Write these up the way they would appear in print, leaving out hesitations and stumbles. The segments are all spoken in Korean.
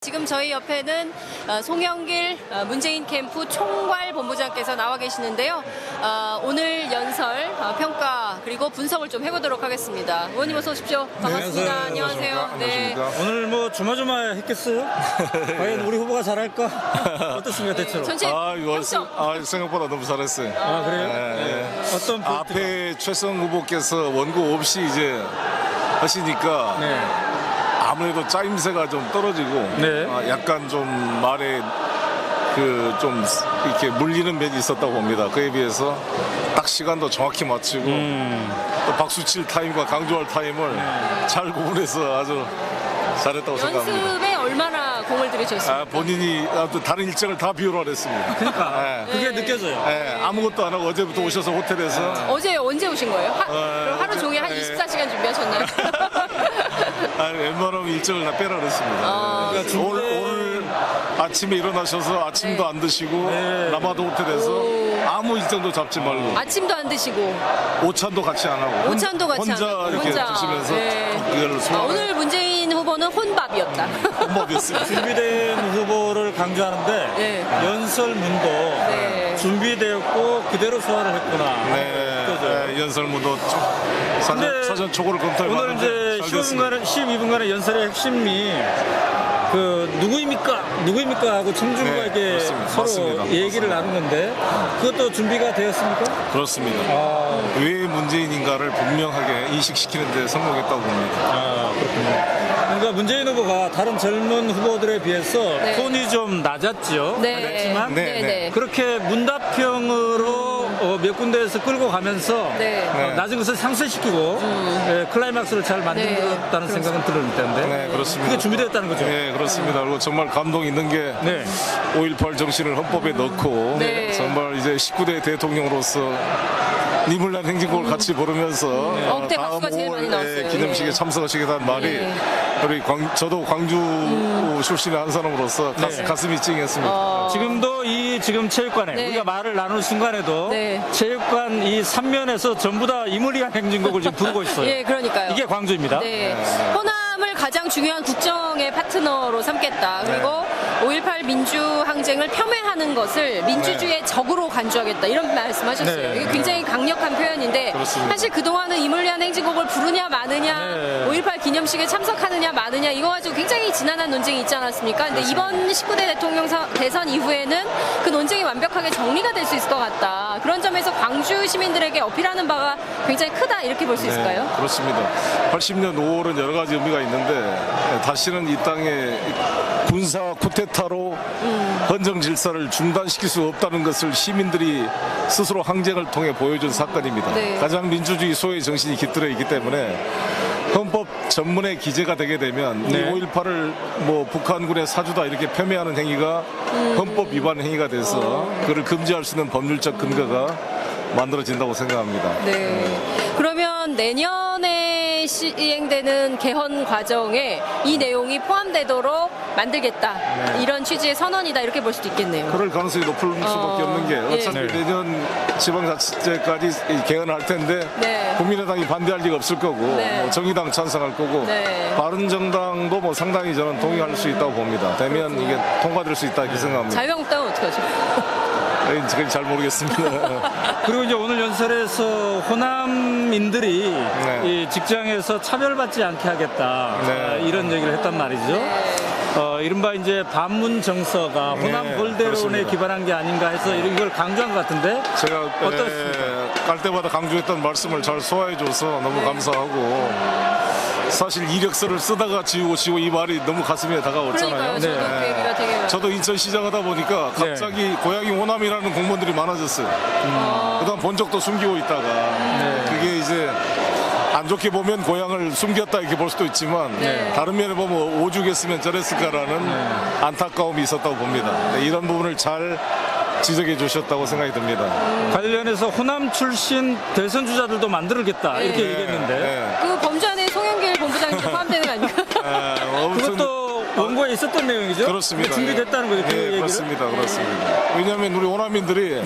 지금 저희 옆에는 송영길 문재인 캠프 총괄 본부장께서 나와 계시는데요. 오늘 연설 평가 그리고 분석을 좀 해보도록 하겠습니다. 의원님 어서 오십시오. 반갑습니다. 네, 안녕하세요. 네. 오늘 뭐 조마조마했겠어요? 과연 우리 후보가 잘할까? 어떻습니까 대체로? 전체 평점. 생각보다 너무 잘했어요. 아 그래요? 네. 어떤 포인트가? 앞에 최성 후보께서 원고 없이 이제 하시니까 네. 아무래도 짜임새가 좀 떨어지고 네. 약간 좀 말에 좀 이렇게 물리는 면이 있었다고 봅니다. 그에 비해서 딱 시간도 정확히 맞추고 또 박수 칠 타임과 강조할 타임을 잘 구분해서 아주 잘했다고 생각합니다. 연습에 얼마나 공을 들이셨습니까? 본인이 다른 일정을 다 비워라 했습니다. 그러니까 그게 느껴져요. 아무것도 안 하고 어제부터 오셔서 호텔에서 어제 언제 오신 거예요? 그럼 하루 종일 한 24시간 준비하셨나요? 웬만하면 일정을 다 빼라 그랬습니다. 그러니까 오늘 아침에 일어나셔서 아침도 안 드시고 라마도 호텔에서 아무 일정도 잡지 말고 아침도 안 드시고 오찬도 같이 안 하고 오찬도 같이 혼자 안 하고 이렇게 드시면서 그걸 소화를 오늘 문재인 후보는 혼밥이었다. 방법이었습니다. 준비된 후보를 강조하는데 네. 연설문도 네. 준비되었고 그대로 소화를 했구나. 연설문도 근데 사전 초고를 검토해 오늘 봤는데 이제 12분간의 연설의 핵심이 누구입니까 하고 청중과에게 그렇습니다. 서로 맞습니다. 얘기를 나누는데 그것도 준비가 되었습니까? 그렇습니다. 왜 문재인인가를 분명하게 인식시키는 데 성공했다고 봅니다. 그렇군요. 그러니까 문재인 후보가 다른 젊은 후보들에 비해서 네. 톤이 좀 낮았죠. 낮았지만 네. 그렇게 문답형으로 몇 군데에서 끌고 가면서 낮은 것을 상쇄시키고 클라이막스를 잘 만들었다는 생각은 들었는데 네, 그렇습니다. 그게 준비되었다는 거죠. 네, 그렇습니다. 그리고 정말 감동 있는 게 5.18 정신을 헌법에 넣고 정말 이제 19대 대통령으로서 니물난 행진곡을 같이 부르면서 억대 박수가 제일 많이 나왔어요. 기념식에 참석하시겠다는 말이 우리 저도 광주 출신의 한 사람으로서 가슴이 찡했습니다. 지금도 지금 체육관에 우리가 말을 나눌 순간에도 체육관 이 3면에서 전부 다 이물리한 행진곡을 지금 부르고 있어요. 예, 그러니까요. 이게 광주입니다. 호남을 가장 중요한 국정의 파트너로 삼겠다. 그리고 5.18 민주항쟁을 겸해하는 것을 민주주의의 적으로 간주하겠다. 이런 말씀하셨어요. 이게 굉장히 강력한 표현인데 그렇습니다. 사실 그동안은 이물리한 행진곡을 부르냐 마느냐 5.18 기념식에 참석하느냐 마느냐 이거 가지고 굉장히 지난한 논쟁이 있지 않았습니까? 근데 이번 19대 대통령 대선 이후에는 그 논쟁이 완벽하게 정리가 될 수 있을 것 같다. 그런 점에서 광주 시민들에게 어필하는 바가 굉장히 크다 이렇게 볼 수 있을까요? 그렇습니다. 80년 5월은 여러 가지 의미가 있는데 다시는 이 땅에 군사 쿠데타로 헌정 질서를 중단시킬 수 없다는 것을 시민들이 스스로 항쟁을 통해 보여준 사건입니다. 가장 민주주의 소의 정신이 깃들어 있기 때문에 헌법 전문의 기재가 되게 되면 이 5.18을 북한군의 사주다 이렇게 폄훼하는 행위가 헌법 위반 행위가 돼서 그를 금지할 수 있는 법률적 근거가 만들어진다고 생각합니다. 그러면 내년에 시행되는 개헌 과정에 이 내용이 포함되도록 만들겠다. 이런 취지의 선언이다. 이렇게 볼 수도 있겠네요. 그럴 가능성이 높을 수밖에 없는 게 어차피 내년 지방자치제까지 개헌할 텐데 국민의당이 반대할 리가 없을 거고 정의당 찬성할 거고 바른정당도 상당히 저는 동의할 수 있다고 봅니다. 되면 이게 통과될 수 있다 이렇게 생각합니다. 자유한국당은 어떻게 하죠? 그건 잘 모르겠습니다. 그리고 이제 오늘 연설에서 호남인들이 이 직장에서 차별받지 않게 하겠다 이런 얘기를 했단 말이죠. 이른바 이제 반문 정서가 호남 골대론에 기반한 게 아닌가 해서 이걸 강조한 것 같은데 제가 어떻습니까? 갈 때마다 강조했던 말씀을 잘 소화해줘서 너무 감사하고 사실 이력서를 쓰다가 지우고 이 말이 너무 가슴에 다가왔잖아요. 그러니까요. 저도 그 얘기가 되게 많아요. 저도 인천시장 하다 보니까 갑자기 고향이 호남이라는 공무원들이 많아졌어요. 그동안 본 적도 숨기고 있다가 그게 이제 안 좋게 보면 고향을 숨겼다 이렇게 볼 수도 있지만 다른 면에 보면 오죽했으면 저랬을까라는 안타까움이 있었다고 봅니다. 이런 부분을 잘 지적해 주셨다고 생각이 듭니다. 관련해서 호남 출신 대선 주자들도 만들겠다 이렇게 얘기했는데 그 범주 안에 송영길 본부장님도 포함되는 거 아닙니까? 그것도 원고에 있었던 내용이죠? 그렇습니다. 준비됐다는 거죠. 그 얘기를? 그렇습니다. 왜냐하면 우리 호남인들이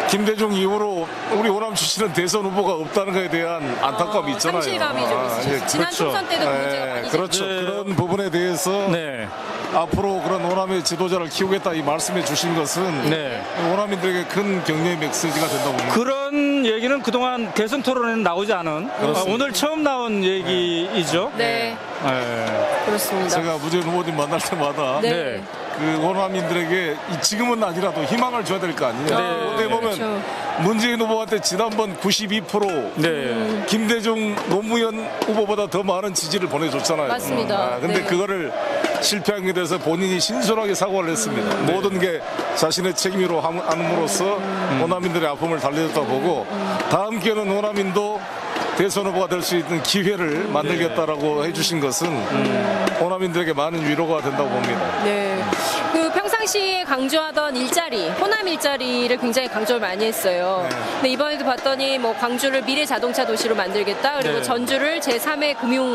김대중 이후로 우리 호남 출신은 대선 후보가 없다는 것에 대한 안타까움이 있잖아요. 상실감이 좀 있으셨어요. 예, 지난 그렇죠. 총선 때도 그 문제가 많이 그렇죠. 네. 그런 부분에 대해서 네. 앞으로 그런 호남의 지도자를 키우겠다 이 말씀해 주신 것은 네. 호남인들에게 큰 격려의 메시지가 된다고 봅니다. 그런 얘기는 그동안 대선 토론에는 나오지 않은 오늘 처음 나온 얘기이죠. 네, 네. 그렇습니다. 제가 문재인 후보님 만날 때마다 네. 네. 그 호남인들에게 지금은 아니라도 희망을 줘야 될 거 아니에요. 네. 어떻게 보면 그렇죠. 문재인 후보한테 지난번 92% 네. 김대중 노무현 후보보다 더 많은 지지를 보내줬잖아요. 맞습니다. 근데 네. 그거를 실패한 게 돼서 본인이 신선하게 사과를 했습니다. 모든 게 자신의 책임으로 함으로써 호남인들의 아픔을 달래줬다 보고 다음 기회는 호남인도 대선 후보가 될 수 있는 기회를 만들겠다라고 해주신 것은 호남인들에게 많은 위로가 된다고 봅니다. 네. 그 평상시에 강조하던 일자리, 호남 일자리를 굉장히 강조를 많이 했어요. 근데 이번에도 봤더니 뭐 광주를 미래 자동차 도시로 만들겠다. 그리고 네. 전주를 제3의 금융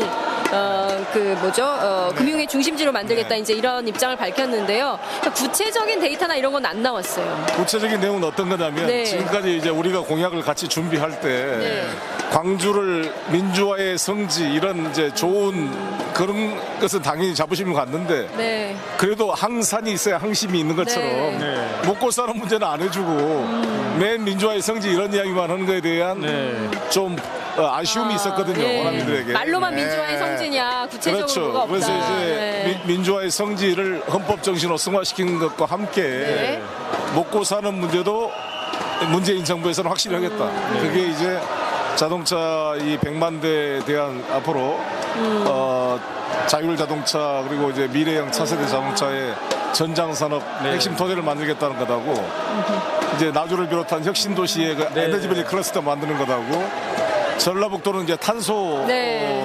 금융의 중심지로 만들겠다. 이제 이런 입장을 밝혔는데요. 그러니까 구체적인 데이터나 이런 건 안 나왔어요. 구체적인 내용은 어떤 거냐면 네. 지금까지 이제 우리가 공약을 같이 준비할 때 네. 광주를 민주화의 성지 이런 이제 좋은 그런 것은 당연히 자부심을 갖는데 네. 그래도 항산이 있어야 항심이 있는 것처럼 네. 먹고 사는 문제는 안 해주고 맨 민주화의 성지 이런 이야기만 하는 것에 대한 네. 좀 아쉬움이 있었거든요. 예. 호남인들에게. 말로만 네. 민주화의 성지냐 구체적으로 뭐가 그렇죠. 없다. 그래서 이제 네. 민주화의 성지를 헌법 정신으로 승화시키는 것과 함께 네. 먹고 사는 문제도 문재인 정부에서는 확실히 하겠다. 그게 이제 자동차 이 100만 대에 대한 앞으로 자율 자동차 그리고 이제 미래형 차세대 자동차의 전장 산업 네. 핵심 토대를 만들겠다는 것하고 이제 나주를 비롯한 혁신 도시의 그 네. 에너지밸리 클러스터 만드는 것하고 전라북도는 이제 탄소 네.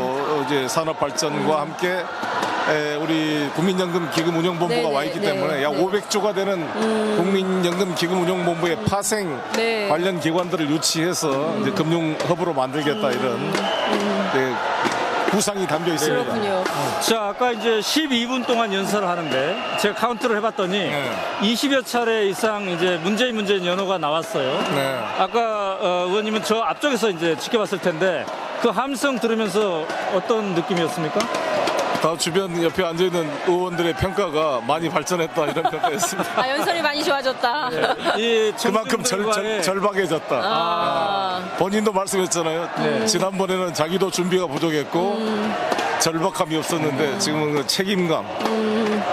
이제 산업 발전과 함께 우리 국민연금 기금운용본부가 네, 와 있기 네, 때문에 약 네. 500조가 되는 국민연금 기금운용본부의 파생 네. 관련 기관들을 유치해서 이제 금융 허브로 만들겠다 이런 구상이 담겨 있습니다. 그렇군요. 자, 아까 이제 12분 동안 연설을 하는데 제가 카운트를 해봤더니 네. 20여 차례 이상 이제 문재인 연호가 나왔어요. 네. 아까 의원님은 저 앞쪽에서 이제 지켜봤을 텐데 그 함성 들으면서 어떤 느낌이었습니까? 다 주변 옆에 앉아 있는 의원들의 평가가 많이 발전했다 이런 평가였습니다. 아, 연설이 많이 좋아졌다. 이 그만큼 청중들과의 절박해졌다. 아. 본인도 말씀했잖아요. 네. 지난번에는 자기도 준비가 부족했고 절박함이 없었는데 지금은 그 책임감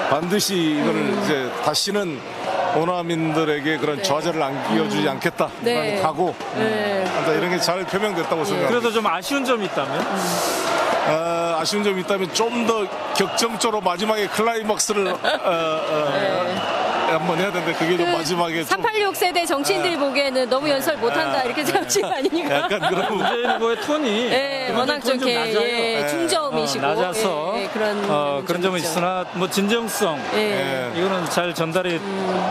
반드시 이거를 이제 다시는 호남인들에게 그런 네. 좌절을 안겨주지 않겠다. 네. 그런 각오. 네. 이런 게 잘 표명됐다고 생각합니다. 그래도 좀 아쉬운 점이 있다면? 아쉬운 점이 있다면 좀 더 격정적으로 마지막에 클라이막스를 한번 해야 되는데 그게 좀 마지막에 좀 386 세대 정치인들이 보기에는 너무 연설 못한다 이렇게 생각하는 거 아닙니까? 약간 그런 문재인 후보의 톤이 네, 워낙 좀 톤이 이렇게 낮아요. 예, 중저음이시고 낮아서 예, 그런 그런 점은 있죠. 있으나 뭐 진정성 예. 이거는 잘 전달이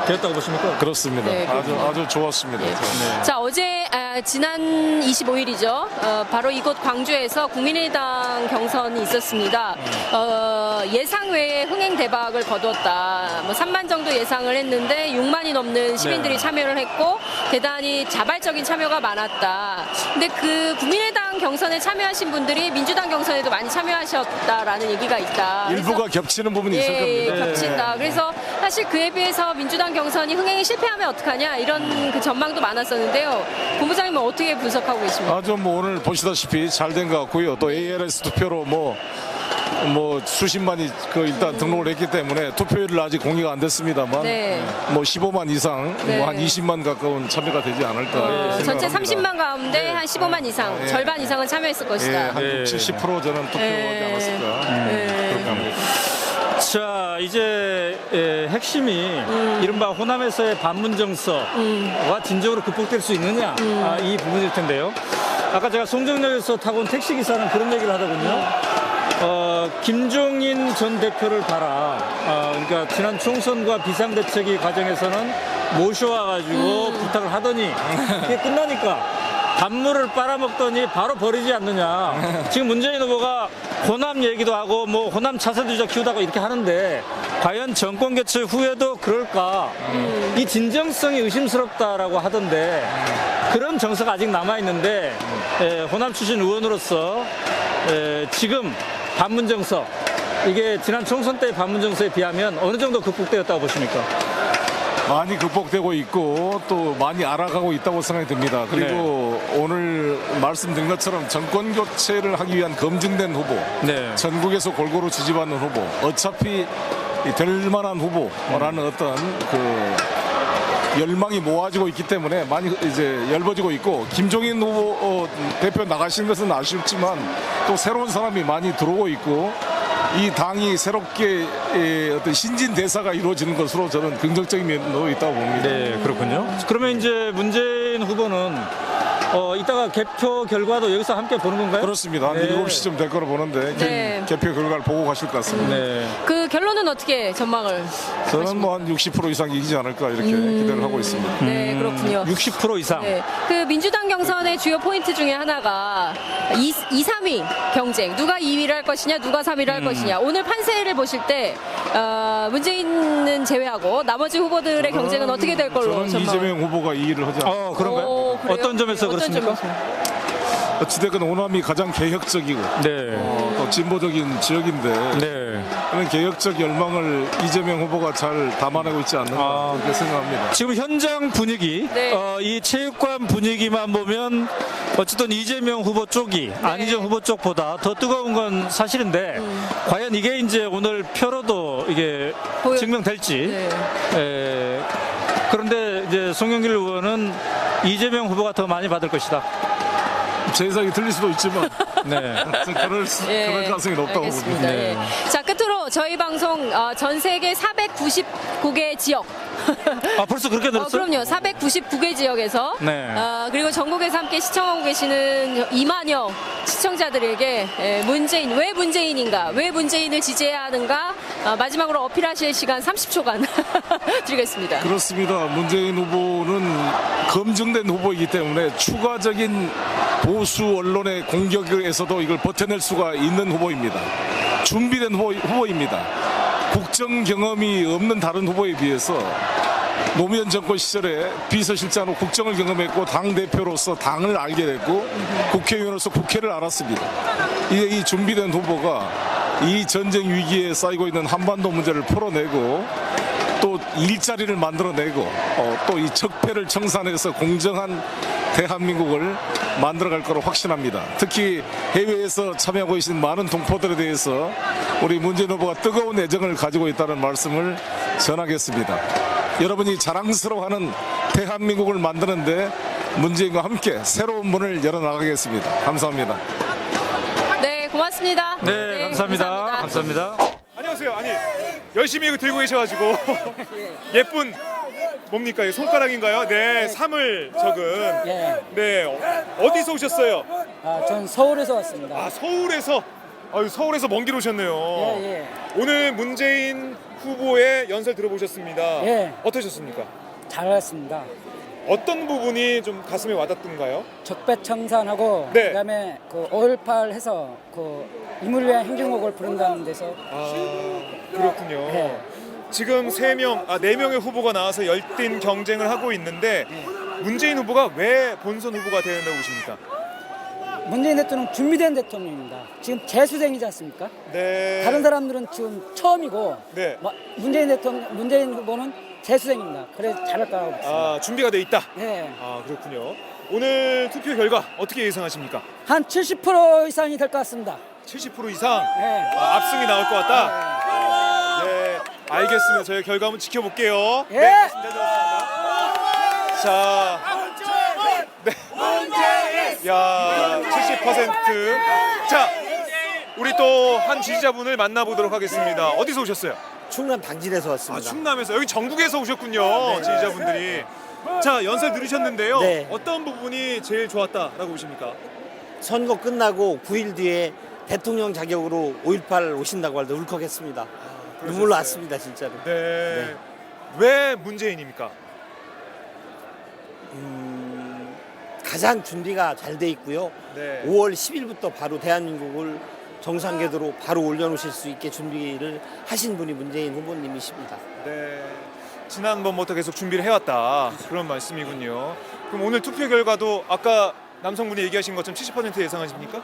되었다고 보십니까? 그렇습니다. 네, 아주 좋았습니다. 예. 자, 어제 지난 25일이죠. 바로 이곳 광주에서 국민의당 경선이 있었습니다. 예상 외에 흥행 대박을 거두었다. 뭐 3만 정도 예상을 했는데 6만이 넘는 시민들이 네. 참여를 했고 대단히 자발적인 참여가 많았다. 근데 그 국민의당 경선에 참여하신 분들이 민주당 경선에도 많이 참여하셨다라는 얘기가 있다. 일부가 겹치는 부분이 있을 예, 겁니다. 겹친다. 그래서 사실 그에 비해서 민주당 경선이 흥행이 실패하면 어떡하냐 이런 그 전망도 많았었는데요. 본부장님은 어떻게 분석하고 계십니까? 아주 뭐 오늘 보시다시피 잘 된 것 같고요. 또 ALS 투표로 뭐 수십만이 일단 등록을 했기 때문에 투표율은 아직 공개가 안 됐습니다만 네. 뭐 15만 이상 네. 뭐 한 20만 가까운 참여가 되지 않을까 전체 생각합니다. 30만 가운데 한 15만 이상, 네. 절반 이상은 참여했을 예, 것이다. 한 네. 70% 저는 투표하지 않았을까 네. 그렇게 합니다. 자, 이제 핵심이 이른바 호남에서의 반문 정서와 진정으로 극복될 수 있느냐 이 부분일 텐데요. 아까 제가 송정역에서 타고 온 택시기사는 그런 얘기를 하더군요. 김종인 전 대표를 봐라. 그러니까 지난 총선과 비상대책위 과정에서는 모셔와가지고 부탁을 하더니 그게 끝나니까 단물을 빨아먹더니 바로 버리지 않느냐. 지금 문재인 후보가 호남 얘기도 하고 뭐 호남 차세주자 키우다가 이렇게 하는데 과연 정권 교체 후에도 그럴까? 이 진정성이 의심스럽다라고 하던데 그런 정서가 아직 남아 있는데 호남 출신 의원으로서 지금 반문 정서 이게 지난 총선 때의 반문 정서에 비하면 어느 정도 극복되었다고 보십니까? 많이 극복되고 있고 또 많이 알아가고 있다고 생각이 듭니다. 그리고 오늘 말씀드린 것처럼 정권 교체를 하기 위한 검증된 후보, 네. 전국에서 골고루 지지받는 후보, 어차피 될 만한 후보라는 어떤 그 열망이 모아지고 있기 때문에 많이 이제 열버지고 있고, 김종인 후보 대표 나가신 것은 아쉽지만 또 새로운 사람이 많이 들어오고 있고, 이 당이 새롭게 어떤 신진 대사가 이루어지는 것으로 저는 긍정적인 면도 있다고 봅니다. 네, 그렇군요. 그러면 이제 문재인 후보는 이따가 개표 결과도 여기서 함께 보는 건가요? 그렇습니다. 한 네. 7시쯤 될 거로 보는데 네. 개표 결과를 보고 가실 것 같습니다. 네. 그 결론은 어떻게 전망을? 저는 뭐 한 60% 이상 이기지 않을까 이렇게 기대를 하고 있습니다. 네, 그렇군요. 60% 이상. 네, 그 민주당 경선의 주요 포인트 중에 하나가 2, 3위 경쟁. 누가 2위를 할 것이냐, 누가 3위를 할 것이냐. 오늘 판세를 보실 때 문재인은 제외하고 나머지 후보들의 경쟁은 어떻게 될 걸로 저는 전망을? 이재명 후보가 2위를 하지 않을까. 그런가요? 그래요? 어떤 점에서 어떤 그렇습니까? 점에서? 어찌됐건 호남이 가장 개혁적이고 네. 또 진보적인 지역인데 네. 그런 개혁적 열망을 이재명 후보가 잘 담아내고 있지 않는가 그렇게 생각합니다. 지금 현장 분위기, 네. 이 체육관 분위기만 보면 어쨌든 이재명 후보 쪽이 안희정 후보 쪽보다 더 뜨거운 건 사실인데 과연 이게 이제 오늘 표로도 이게 증명될지. 네. 그런데 이제 송영길 의원은 이재명 후보가 더 많이 받을 것이다. 제 예상이 틀릴 수도 있지만 네. 그럴 가능성이 높다고 알겠습니다. 봅니다. 예. 자, 끝으로 저희 방송 전 세계 499개 지역. 벌써 그렇게 늘었어요? 그럼요. 499개 지역에서 네. 그리고 전국에서 함께 시청하고 계시는 2만여 시청자들에게 문재인, 왜 문재인인가, 왜 문재인을 지지해야 하는가, 마지막으로 어필하실 시간 30초간 드리겠습니다. 그렇습니다. 문재인 후보는 검증된 후보이기 때문에 추가적인 보수 언론의 공격에서도 이걸 버텨낼 수가 있는 후보입니다. 준비된 후보입니다. 국정 경험이 없는 다른 후보에 비해서 노무현 정권 시절에 비서실장으로 국정을 경험했고 당대표로서 당을 알게 됐고 국회의원으로서 국회를 알았습니다. 이 준비된 후보가 이 전쟁 위기에 쌓이고 있는 한반도 문제를 풀어내고 또 일자리를 만들어내고 또 이 적폐를 청산해서 공정한 대한민국을 만들어갈 거로 확신합니다. 특히 해외에서 참여하고 계신 많은 동포들에 대해서 우리 문재인 후보가 뜨거운 애정을 가지고 있다는 말씀을 전하겠습니다. 여러분이 자랑스러워하는 대한민국을 만드는데 문재인과 함께 새로운 문을 열어나가겠습니다. 감사합니다. 네, 고맙습니다. 네, 감사합니다. 감사합니다. 안녕하세요. 아니 열심히 이거 들고 계셔가지고 예쁜 뭡니까? 이거 손가락인가요? 네, 3을 적은. 예. 네, 어디서 오셨어요? 전 서울에서 왔습니다. 아, 서울에서. 아유, 서울에서 먼 길 오셨네요. 예. 오늘 문재인 후보의 연설 들어보셨습니다. 예. 어떠셨습니까? 잘 왔습니다. 어떤 부분이 좀 가슴에 와닿던가요? 적폐청산하고 네. 그다음에 그 5.18 해서 그 인물을 위한 행정곡을 부른다는 데서 그렇군요. 예. 지금 4명의 후보가 나와서 열띤 경쟁을 하고 있는데 문재인 후보가 왜 본선 후보가 되어야 된다고 보십니까? 문재인 대통령 준비된 대통령입니다. 지금 재수생이지 않습니까? 네. 다른 사람들은 지금 처음이고 네. 문재인 후보는 재수생입니다. 그래서 잘할 거라고 믿습니다. 준비가 돼 있다. 네. 그렇군요. 오늘 투표 결과 어떻게 예상하십니까? 한 70% 이상이 될 것 같습니다. 70% 이상 네. 압승이 나올 것 같다. 네, 알겠습니다. 저희 결과 한번 지켜볼게요. 예. 네, 자, 네. 야, 70%. 자, 우리 또 한 지지자분을 만나보도록 하겠습니다. 어디서 오셨어요? 충남 당진에서 왔습니다. 충남에서. 여기 전국에서 오셨군요. 지지자분들이. 자, 연설 들으셨는데요. 네. 어떤 부분이 제일 좋았다라고 보십니까? 선거 끝나고 9일 뒤에 대통령 자격으로 5.18 오신다고 할 때 울컥했습니다. 눈물 났습니다, 진짜로. 네. 왜 문재인입니까? 가장 준비가 잘 돼 있고요. 네. 5월 10일부터 바로 대한민국을 정상 궤도로 바로 올려놓으실 수 있게 준비를 하신 분이 문재인 후보님이십니다. 네. 지난번부터 계속 준비를 해왔다 그런 말씀이군요. 그럼 오늘 투표 결과도 아까 남성분이 얘기하신 것처럼 70% 예상하십니까?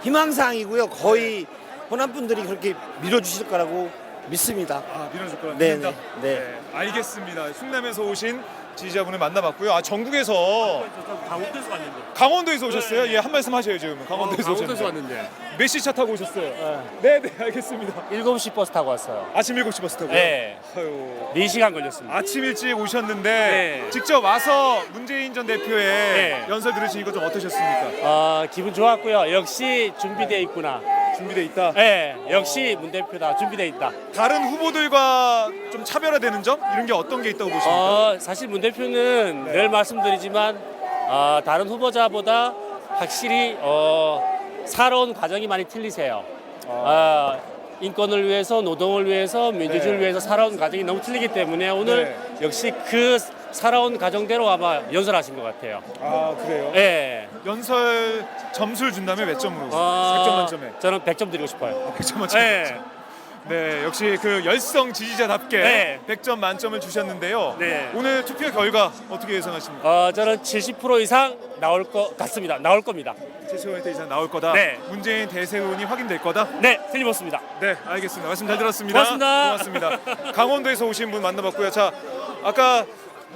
희망사항이고요. 거의 호남 분들이 그렇게 밀어주실 거라고 믿습니다. 아, 밀어줄 거라 네, 믿는다? 네. 알겠습니다. 충남에서 오신 지지자분을 만나봤고요. 아, 전국에서 강원도에서 왔는데. 강원도에서 오셨어요? 예, 한 말씀 하셔야죠. 그러면 강원도에서 오셨는데. 왔는데. 몇 시 차 타고 오셨어요? 네, 네, 알겠습니다. 7시 버스 타고 왔어요. 아침 7시 버스 타고요? 네. 아유. 4시간 걸렸습니다. 아침 일찍 오셨는데 네. 직접 와서 문재인 전 대표의 네. 연설 들으시니까 좀 어떠셨습니까? 기분 좋았고요. 역시 준비되어 있구나. 준비돼 있다. 네, 역시 문 대표다. 준비되어 있다. 다른 후보들과 좀 차별화되는 점 이런 게 어떤 게 있다고 보십니까? 사실 문 대표는 늘 말씀드리지만 다른 후보자보다 확실히 살아온 과정이 많이 틀리세요. 인권을 위해서, 노동을 위해서, 민주주의를 네. 위해서 살아온 과정이 너무 틀리기 때문에 오늘 역시 그 살아온 과정대로 아마 연설하신 것 같아요. 아, 그래요? 네. 연설 점수를 준다면 몇 점으로? 100점 만점에. 저는 100점 드리고 싶어요. 100점 만점에. 네. 네, 역시 그 열성 지지자답게 네. 100점 만점을 주셨는데요. 네. 오늘 투표 결과 어떻게 예상하십니까? 저는 70% 이상 나올 것 같습니다. 나올 겁니다. 70% 이상 나올 거다. 네. 문재인 대세운이 확인될 거다. 네, 틀림없습니다. 네, 알겠습니다. 말씀 잘 들었습니다. 고맙습니다. 고맙습니다. 강원도에서 오신 분 만나봤고요. 자, 아까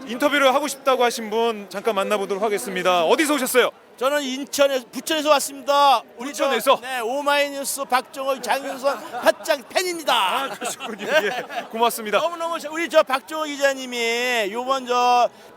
인터뷰를 하고 싶다고 하신 분 잠깐 만나보도록 하겠습니다. 어디서 오셨어요? 저는 부천에서 왔습니다. 우리 부천에서? 네, 오마이뉴스 박정호, 장윤선 핫장 팬입니다. 아, 그러시군요. 예, 고맙습니다. 너무너무 우리 박정호 기자님이 요번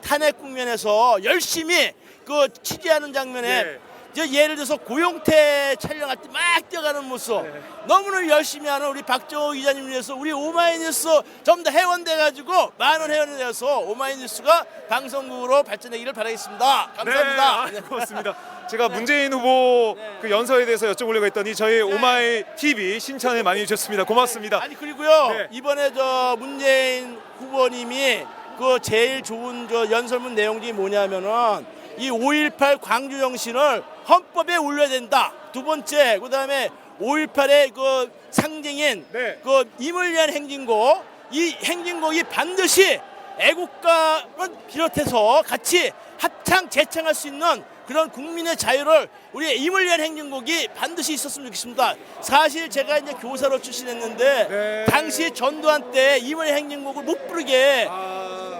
탄핵 국면에서 열심히 그 취재하는 장면에 예. 예를 들어서 고용태 촬영할 때 막 뛰어가는 모습 너무너무 열심히 하는 우리 박정호 기자님을 위해서 우리 오마이뉴스 좀 더 회원돼가지고 많은 회원이 되어서 오마이뉴스가 방송국으로 발전하기를 바라겠습니다. 감사합니다. 네, 고맙습니다. 제가 문재인 후보 그 연설에 대해서 여쭤보려고 했더니 저희 오마이 TV 신청을 많이 주셨습니다. 고맙습니다. 아니 그리고요 네. 이번에 문재인 후보님이 그 제일 좋은 연설문 내용 중에 뭐냐면은 이 5.18 광주 정신을 헌법에 올려야 된다. 두 번째 그다음에 5.18의 그 상징인 네. 그 임을 위한 행진곡 이 행진곡이 반드시 애국가를 비롯해서 같이 합창 재창할 수 있는 그런 국민의 자유를 우리 임을 위한 행진곡이 반드시 있었으면 좋겠습니다. 사실 제가 이제 교사로 출신했는데 네. 당시 전두환 때 임을 위한 행진곡을 못 부르게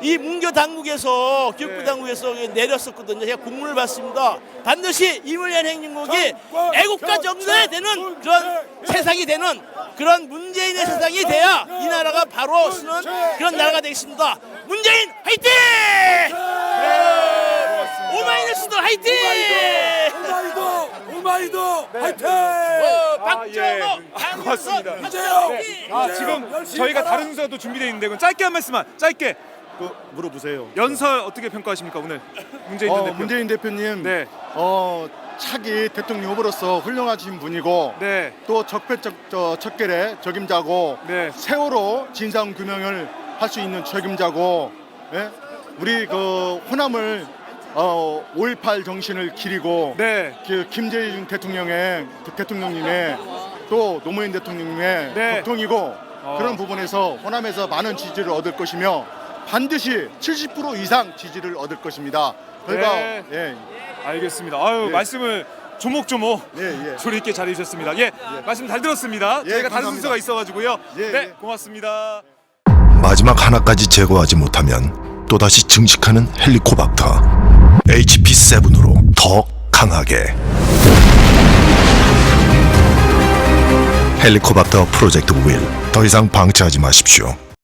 이 문교 당국에서 교육부 네. 당국에서 내렸었거든요. 제가 공문을 받습니다. 반드시 임을 위한 행진곡이 애국가 정도에 되는 그런 세상이 되는 그런 문재인의 세상이 돼야 이 나라가 바로 서는 그런 나라가 되겠습니다. 문재인 화이팅! 오마이뉴스도 화이팅! 오마이도 화이팅! 박정호, 고맙습니다. 화이팅! 지금 저희가 다른 순서도 준비되어 있는데 그건 짧게 한 말씀만 짧게 물어보세요. 연설 어떻게 평가하십니까 오늘 문재인 전 대표? 문재인 대표님, 네. 차기 대통령 후보로서 훌륭하신 분이고 네. 또 척결의 적임자고 네. 세월호 진상 규명을 할 수 있는 책임자고 예? 우리 그 호남을 5.18 정신을 기리고 네. 그 김대중 대통령님의 또 노무현 대통령님의 네. 덕통이고 그런 부분에서 호남에서 많은 지지를 얻을 것이며 반드시 70% 이상 지지를 얻을 것입니다. 결과 네. 예, 알겠습니다. 아유 예. 말씀을 조목조목 예. 조리 있게 잘해 주셨습니다. 예, 말씀 잘 들었습니다. 예, 저희가 다른 감사합니다. 순서가 있어가지고요. 예, 네, 예. 고맙습니다. 마지막 하나까지 제거하지 못하면 또다시 증식하는 헬리코박터 HP7으로 더 강하게 헬리코박터 프로젝트 윌 더 이상 방치하지 마십시오.